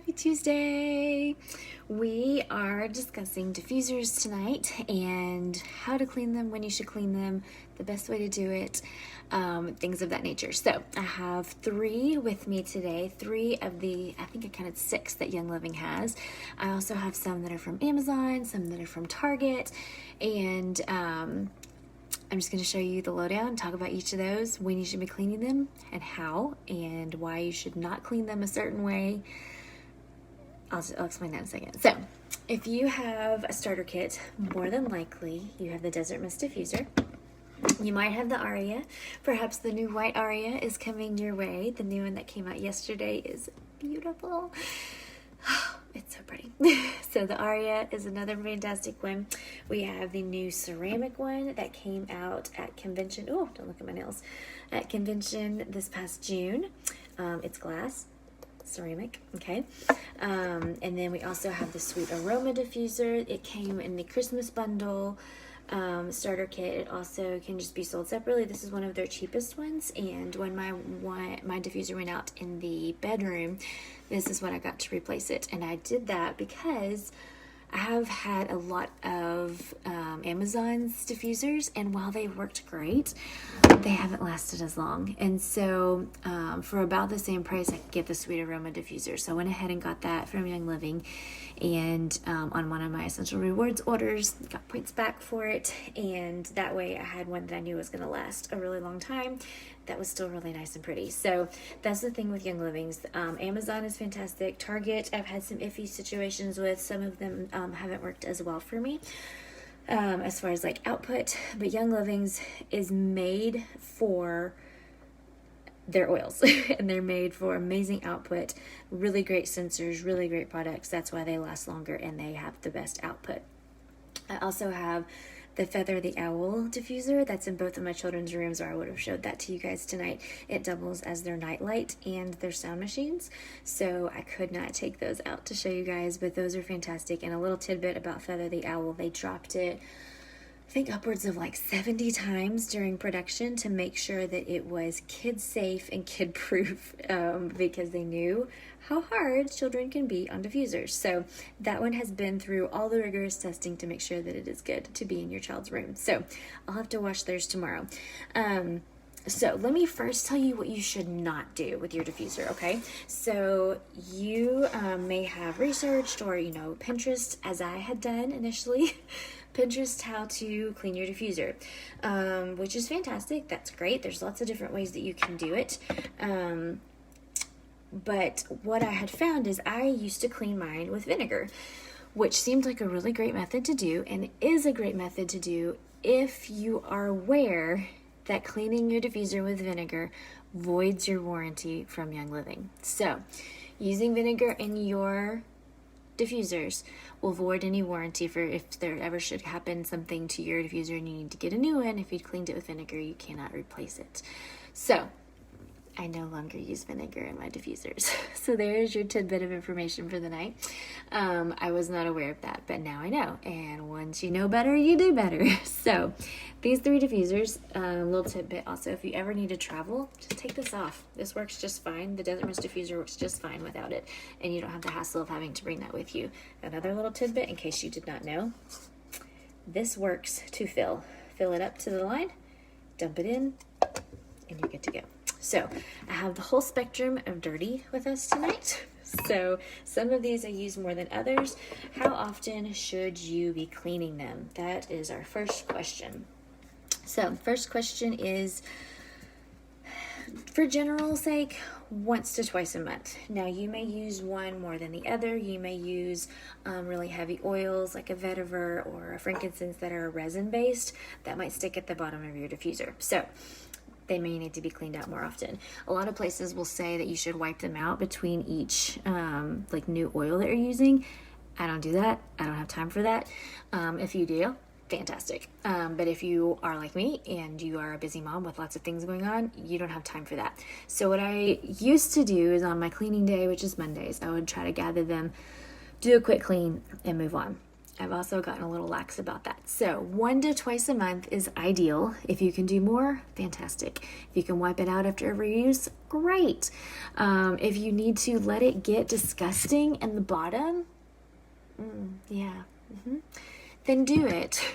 Happy Tuesday! We are discussing diffusers tonight and how to clean them, when you should clean them, the best way to do it, things of that nature. So I have 3 with me today, 3 of the, I think I counted 6 that Young Living has. I also have some that are from Amazon, some that are from Target, and I'm just going to show you the lowdown, talk about each of those, when you should be cleaning them and how, and why you should not clean them a certain way. I'll explain that in a second. So, if you have a starter kit, more than likely you have the Desert Mist Diffuser. You might have the Aria. Perhaps the new white Aria is coming your way. The new one that came out yesterday is beautiful. It's so pretty. So the Aria is another fantastic one. We have the new ceramic one that came out at convention. Oh, don't look at my nails. At convention this past June. It's glass, ceramic, okay. And then we also have the sweet aroma diffuser. It came in the Christmas bundle starter kit. It also can just be sold separately. This is one of their cheapest ones, and when my diffuser went out in the bedroom, this is what I got to replace it. And I did that because I have had a lot of Amazon's diffusers, and while they worked great, they haven't lasted as long. And so for about the same price, I could get the Sweet Aroma diffuser. So I went ahead and got that from Young Living, and on one of my Essential Rewards orders, got points back for it, and that way I had one that I knew was going to last a really long time. That was still really nice and pretty. So that's the thing with Young Living's. Amazon is fantastic. Target, I've had some iffy situations with. Some of them haven't worked as well for me as far as like output. But Young Living's is made for their oils and they're made for amazing output, really great sensors, really great products. That's why they last longer and they have the best output. I also have the Feather the Owl diffuser that's in both of my children's rooms, or I would have showed that to you guys tonight. It doubles as their nightlight and their sound machines, so I could not take those out to show you guys, but those are fantastic. And a little tidbit about Feather the Owl, they dropped it, I think upwards of like 70 times during production to make sure that it was kid safe and kid proof because they knew how hard children can be on diffusers. So that one has been through all the rigorous testing to make sure that it is good to be in your child's room. So I'll have to wash theirs tomorrow. So let me first tell you what you should not do with your diffuser, okay? So you may have researched or, Pinterest, as I had done initially, Pinterest how to clean your diffuser, which is fantastic. That's great. There's lots of different ways that you can do it. But what I had found is I used to clean mine with vinegar, which seemed like a really great method to do, and is a great method to do if you are aware that cleaning your diffuser with vinegar voids your warranty from Young Living. So using vinegar in your diffusers will void any warranty for if there ever should happen something to your diffuser and you need to get a new one. If you cleaned it with vinegar, you cannot replace it. So I no longer use vinegar in my diffusers. So there's your tidbit of information for the night. I was not aware of that, but now I know. And once you know better, you do better. So these 3 diffusers, little tidbit also, if you ever need to travel, just take this off. This works just fine. The Desert Mist diffuser works just fine without it, and you don't have the hassle of having to bring that with you. Another little tidbit, in case you did not know, this works to fill. Fill it up to the line, dump it in, and you're good to go. So I have the whole spectrum of dirty with us tonight. So some of these I use more than others. How often should you be cleaning them? That is our first question. So first question is, for general sake, once to twice a month. Now you may use one more than the other. You may use really heavy oils like a vetiver or a frankincense that are resin based. That might stick at the bottom of your diffuser. So they may need to be cleaned out more often. A lot of places will say that you should wipe them out between each like new oil that you're using. I don't do that. I don't have time for that. If you do, fantastic. But if you are like me and you are a busy mom with lots of things going on, you don't have time for that. So what I used to do is on my cleaning day, which is Mondays, I would try to gather them, do a quick clean, and move on. I've also gotten a little lax about that. So 1 to twice a month is ideal. If you can do more, fantastic. If you can wipe it out after every use, great. If you need to let it get disgusting in the bottom, then do it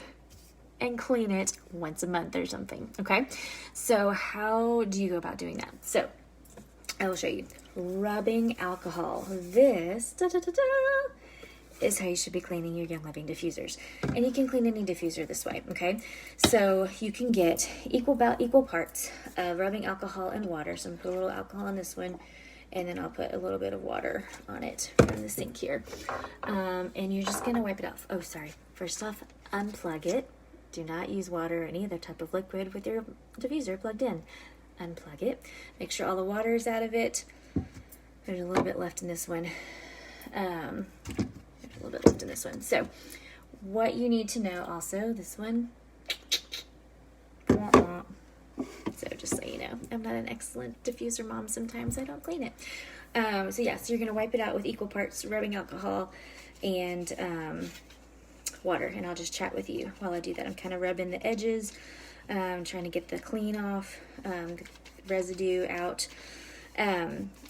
and clean it once a month or something, okay? So how do you go about doing that? So I will show you. Rubbing alcohol. This is how you should be cleaning your Young Living diffusers. And you can clean any diffuser this way, okay? So you can get equal parts of rubbing alcohol and water. So I'm going to put a little alcohol on this one, and then I'll put a little bit of water on it from the sink here. And you're just going to wipe it off. Oh, sorry. First off, unplug it. Do not use water or any other type of liquid with your diffuser plugged in. Unplug it. Make sure all the water is out of it. There's a little bit left in this one. So what you need to know also, this one, so just so you know, I'm not an excellent diffuser mom. Sometimes I don't clean it. So you're going to wipe it out with equal parts rubbing alcohol and water. And I'll just chat with you while I do that. I'm kind of rubbing the edges, trying to get the clean off, the residue out.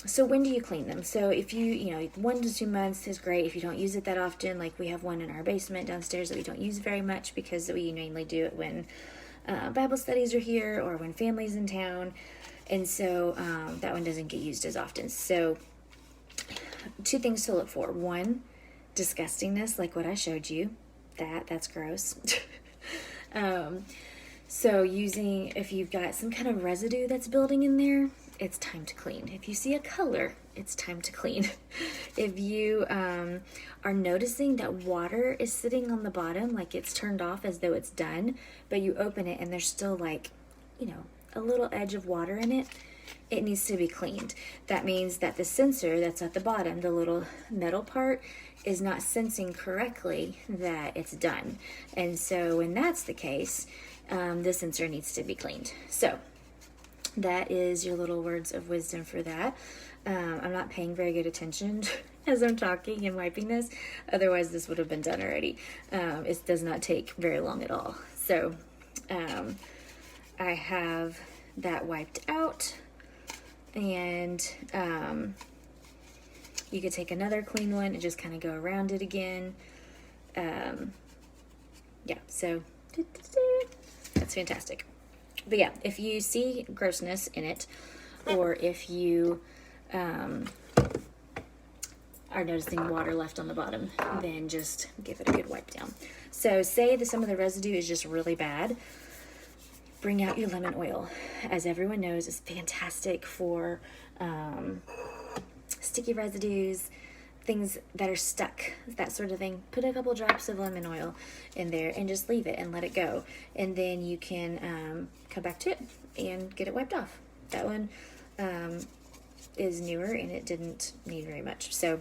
So when do you clean them? So if you 1 to 2 months is great. If you don't use it that often, like we have one in our basement downstairs that we don't use very much because we mainly do it when Bible studies are here or when family's in town. And so that one doesn't get used as often. So 2 things to look for. 1, disgustingness, like what I showed you. That's gross. So if you've got some kind of residue that's building in there, it's time to clean. If you see a color, it's time to clean. If you are noticing that water is sitting on the bottom, like it's turned off as though it's done, but you open it and there's still a little edge of water in it, it needs to be cleaned. That means that the sensor that's at the bottom, the little metal part, is not sensing correctly that it's done. And so when that's the case, the sensor needs to be cleaned. So that is your little words of wisdom for that. I'm not paying very good attention as I'm talking and wiping this. Otherwise, this would have been done already. It does not take very long at all. So I have that wiped out. And you could take another clean one and just kind of go around it again. So that's fantastic. But yeah, if you see grossness in it, or if you are noticing water left on the bottom, then just give it a good wipe down. So say that some of the residue is just really bad, bring out your lemon oil. As everyone knows, is fantastic for sticky residues, things that are stuck, that sort of thing. Put a couple drops of lemon oil in there and just leave it and let it go. And then you can come back to it and get it wiped off. That one is newer and it didn't need very much. So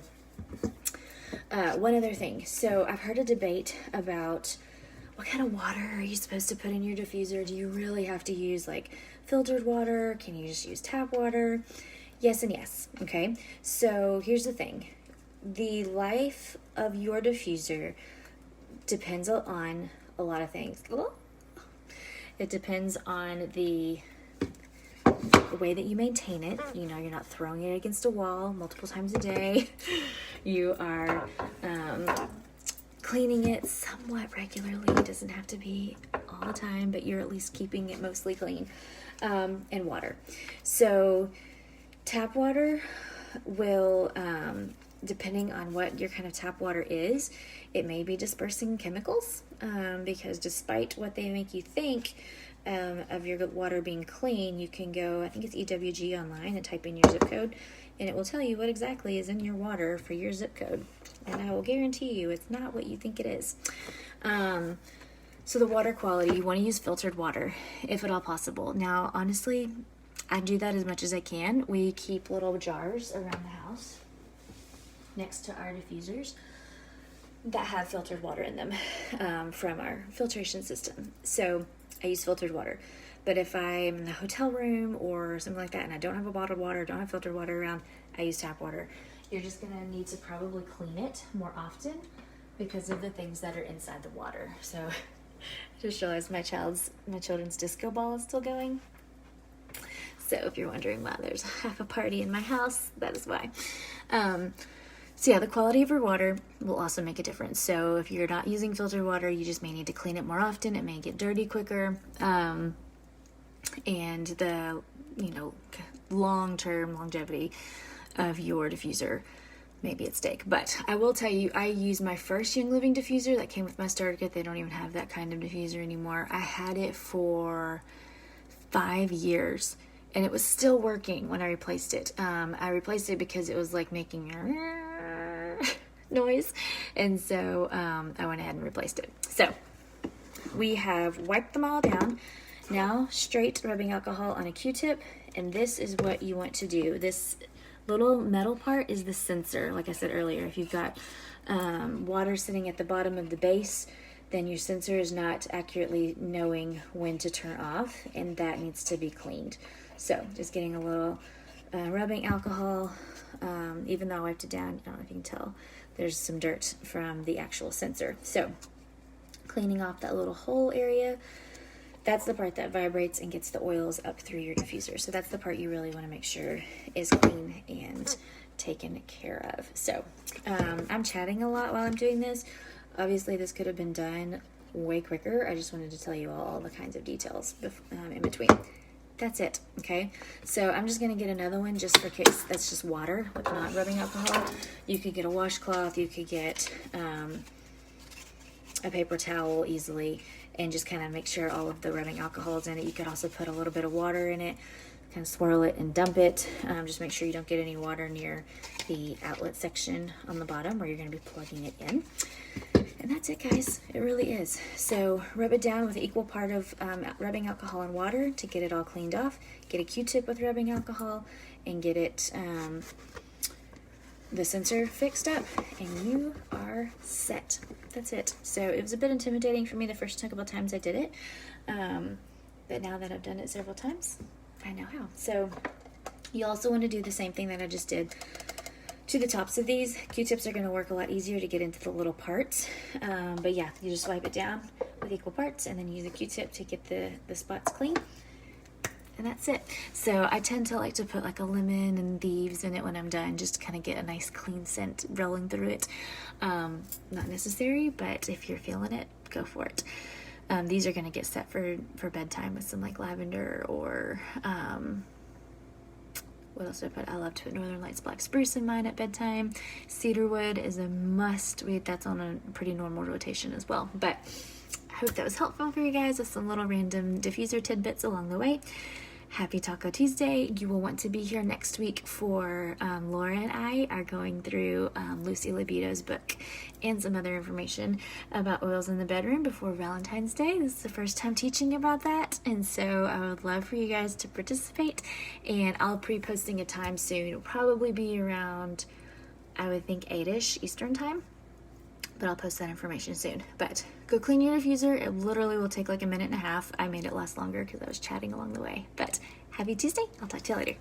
one other thing. So I've heard a debate about what kind of water are you supposed to put in your diffuser? Do you really have to use like filtered water? Can you just use tap water? Yes and yes. Okay. So here's the thing. The life of your diffuser depends on a lot of things. It depends on the way that you maintain it. You're not throwing it against a wall multiple times a day. You are cleaning it somewhat regularly. It doesn't have to be all the time, but you're at least keeping it mostly clean. And water. So tap water will, depending on what your kind of tap water is, it may be dispersing chemicals, because despite what they make you think of your water being clean, you can go, I think it's EWG online, and type in your zip code, and it will tell you what exactly is in your water for your zip code. And I will guarantee you it's not what you think it is. So the water quality, you want to use filtered water if at all possible. Now, honestly, I do that as much as I can. We keep little jars around the house next to our diffusers that have filtered water in them from our filtration system. So I use filtered water. But if I'm in the hotel room or something like that and I don't have a bottled water, don't have filtered water around, I use tap water. You're just going to need to probably clean it more often because of the things that are inside the water. So I just realized my children's disco ball is still going. So if you're wondering why there's half a party in my house, that is why. So yeah, the quality of your water will also make a difference. So if you're not using filtered water, you just may need to clean it more often. It may get dirty quicker. And the, long-term longevity of your diffuser may be at stake. But I will tell you, I used my first Young Living diffuser that came with my starter kit. They don't even have that kind of diffuser anymore. I had it for 5 years. And it was still working when I replaced it. I replaced it because it was like making noise. And so I went ahead and replaced it. So we have wiped them all down. Now straight rubbing alcohol on a Q-tip. And this is what you want to do. This little metal part is the sensor. Like I said earlier, if you've got water sitting at the bottom of the base, then your sensor is not accurately knowing when to turn off, and that needs to be cleaned. So just getting a little rubbing alcohol, even though I wiped it down, I don't know if you can tell, there's some dirt from the actual sensor. So cleaning off that little hole area, that's the part that vibrates and gets the oils up through your diffuser. So that's the part you really want to make sure is clean and taken care of. So I'm chatting a lot while I'm doing this. Obviously, this could have been done way quicker. I just wanted to tell you all the kinds of details in between. That's it, okay? So I'm just going to get another one just for case. That's just water with not rubbing alcohol. You could get a washcloth. You could get a paper towel easily and just kind of make sure all of the rubbing alcohol is in it. You could also put a little bit of water in it, kind of swirl it and dump it. Just make sure you don't get any water near the outlet section on the bottom where you're going to be plugging it in. And that's it, guys. It really is. So rub it down with an equal part of rubbing alcohol and water to get it all cleaned off. Get a Q-tip with rubbing alcohol and get it the sensor fixed up, and you are set. That's it. So it was a bit intimidating for me the first couple of times I did it, but now that I've done it several times, I know how. So you also want to do the same thing that I just did to the tops of these. Q-tips are going to work a lot easier to get into the little parts, but yeah, you just wipe it down with equal parts and then use a Q-tip to get the spots clean. And that's it. So I tend to like to put like a lemon and leaves in it when I'm done, just to kind of get a nice clean scent rolling through it. Not necessary, but if you're feeling it, go for it. These are going to get set for bedtime with some like lavender or what else did I put? I love to put Northern Lights Black Spruce in mine at bedtime. Cedarwood is a must. That's on a pretty normal rotation as well. But I hope that was helpful for you guys with some little random diffuser tidbits along the way. Happy Taco Tuesday. You will want to be here next week for Laura and I are going through Lucy Libido's book and some other information about oils in the bedroom before Valentine's Day. This is the first time teaching about that, and so I would love for you guys to participate, and I'll pre-posting a time soon. It'll probably be around, I would think, 8-ish Eastern time, but I'll post that information soon. But go clean your diffuser. It literally will take like a minute and a half. I made it last longer because I was chatting along the way. But happy Tuesday. I'll talk to you later.